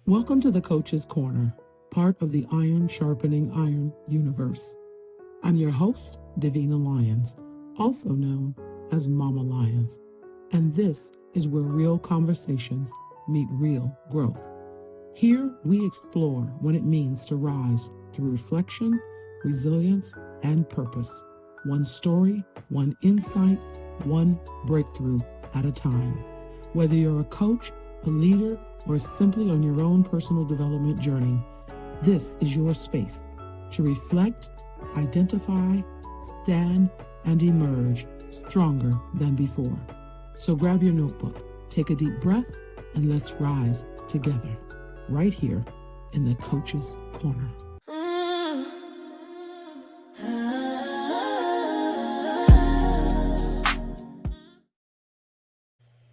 Welcome to the Coach's Corner, part of the Iron Sharpening Iron universe. I'm your host, Davina Lyons, also known as Mama Lyons, and this is where real conversations meet real growth. Here we explore what it means to rise through reflection, resilience, and purpose. One story, one insight, one breakthrough at a time. Whether you're a coach, a leader, or simply on your own personal development journey, this is your space to reflect, identify, stand, and emerge stronger than before. So grab your notebook, take a deep breath, and let's rise together, right here in the Coach's Corner.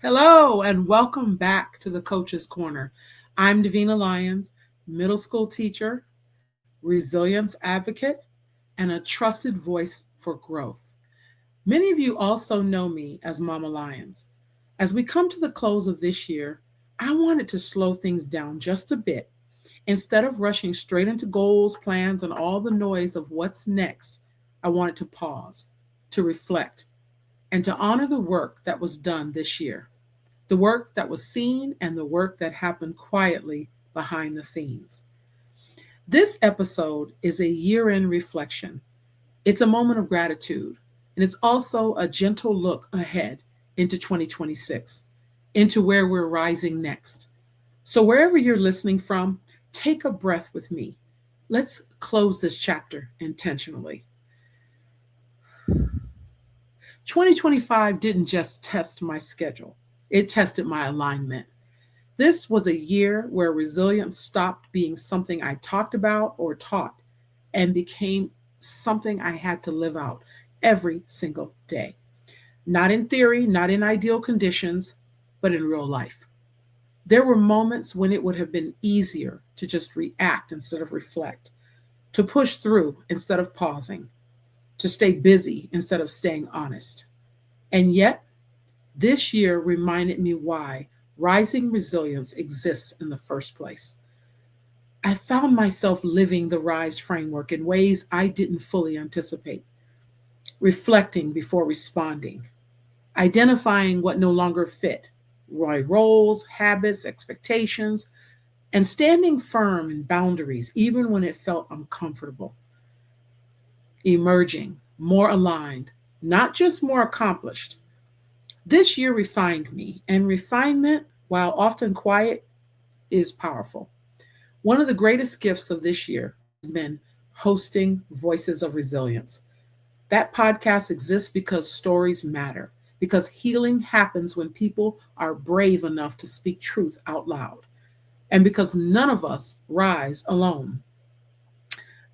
Hello, and welcome back to the Coach's Corner. I'm Davina Lyons, middle school teacher, resilience advocate, and a trusted voice for growth. Many of you also know me as Mama Lyons. As we come to the close of this year, I wanted to slow things down just a bit. Instead of rushing straight into goals, plans, and all the noise of what's next, I wanted to pause, to reflect, and to honor the work that was done this year. The work that was seen and the work that happened quietly behind the scenes. This episode is a year-end reflection. It's a moment of gratitude, and it's also a gentle look ahead into 2026, into where we're rising next. So wherever you're listening from, take a breath with me. Let's close this chapter intentionally. 2025 didn't just test my schedule. It tested my alignment. This was a year where resilience stopped being something I talked about or taught and became something I had to live out every single day. Not in theory, not in ideal conditions, but in real life. There were moments when it would have been easier to just react instead of reflect, to push through instead of pausing, to stay busy instead of staying honest. And yet, this year reminded me why rising resilience exists in the first place. I found myself living the RISE framework in ways I didn't fully anticipate, reflecting before responding, identifying what no longer fit, my roles, habits, expectations, and standing firm in boundaries even when it felt uncomfortable, emerging more aligned, not just more accomplished. This year refined me, and refinement, while often quiet, is powerful. One of the greatest gifts of this year has been hosting Voices of Resilience. That podcast exists because stories matter, because healing happens when people are brave enough to speak truth out loud, and because none of us rise alone.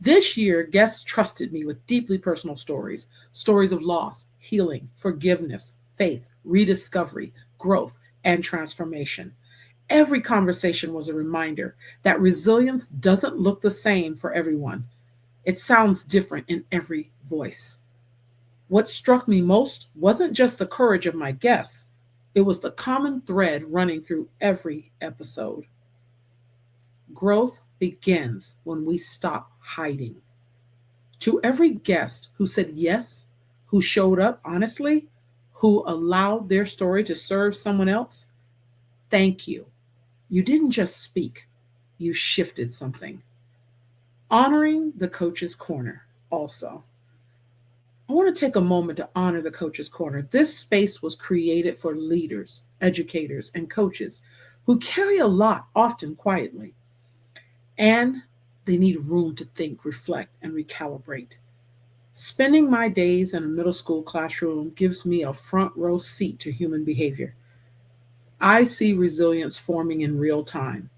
This year, guests trusted me with deeply personal stories, stories of loss, healing, forgiveness, faith, rediscovery, growth, and transformation. Every conversation was a reminder that resilience doesn't look the same for everyone. It sounds different in every voice. What struck me most wasn't just the courage of my guests, it was the common thread running through every episode. Growth begins when we stop hiding. To every guest who said yes, who showed up honestly, who allowed their story to serve someone else, thank you. You didn't just speak, you shifted something. Honoring the Coach's Corner also. I want to take a moment to honor the Coach's Corner. This space was created for leaders, educators, and coaches who carry a lot, often quietly. And they need room to think, reflect, and recalibrate. Spending my days in a middle school classroom gives me a front row seat to human behavior. I see resilience forming in real time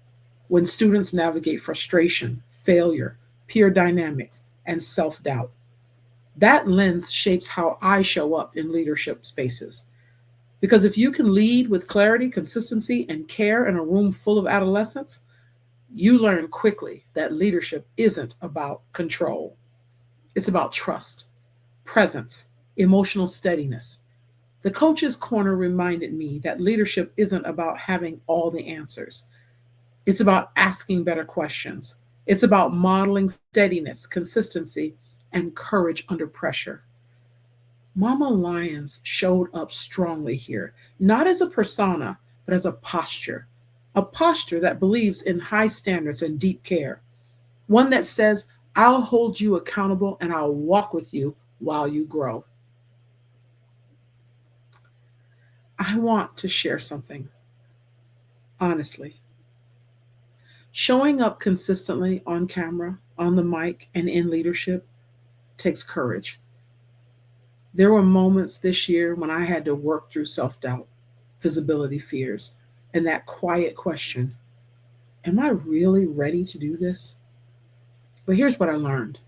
when students navigate frustration, failure, peer dynamics, and self doubt. That lens shapes how I show up in leadership spaces. Because if you can lead with clarity, consistency, and care in a room full of adolescents, you learn quickly that leadership isn't about control. It's about trust, presence, emotional steadiness. The Coach's Corner reminded me that leadership isn't about having all the answers. It's about asking better questions. It's about modeling steadiness, consistency, and courage under pressure. Mama Lions showed up strongly here, not as a persona, but as a posture that believes in high standards and deep care, one that says, I'll hold you accountable and I'll walk with you while you grow. I want to share something, honestly. Showing up consistently on camera, on the mic, and in leadership takes courage. There were moments this year when I had to work through self doubt, visibility fears, and that quiet question: am I really ready to do this? But here's what I learned: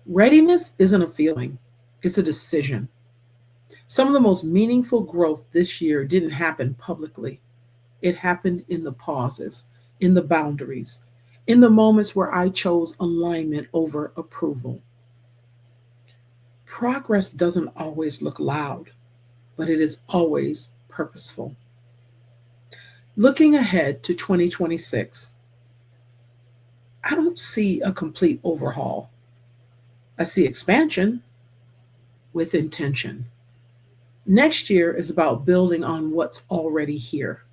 readiness isn't a feeling, it's a decision. Some of the most meaningful growth this year didn't happen publicly, it happened in the pauses, in the boundaries, in the moments where I chose alignment over approval. Progress doesn't always look loud, but it is always purposeful. Looking ahead to 2026, I don't see a complete overhaul. I see expansion with intention. Next year is about building on what's already here: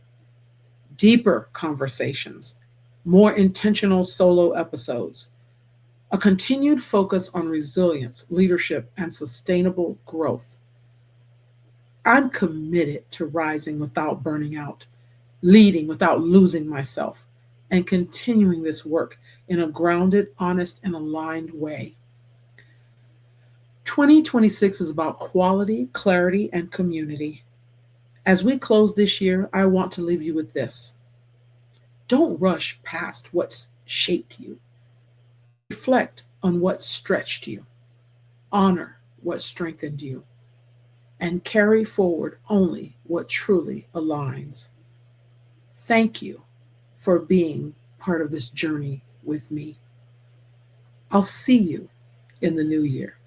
deeper conversations, more intentional solo episodes, a continued focus on resilience, leadership, and sustainable growth. I'm committed to rising without burning out, leading without losing myself, and continuing this work in a grounded, honest, and aligned way. 2026 is about quality, clarity, and community. As we close this year, I want to leave you with this: don't rush past what's shaped you. Reflect on what stretched you, honor what strengthened you, and carry forward only what truly aligns. Thank you for being part of this journey with me. I'll see you in the new year.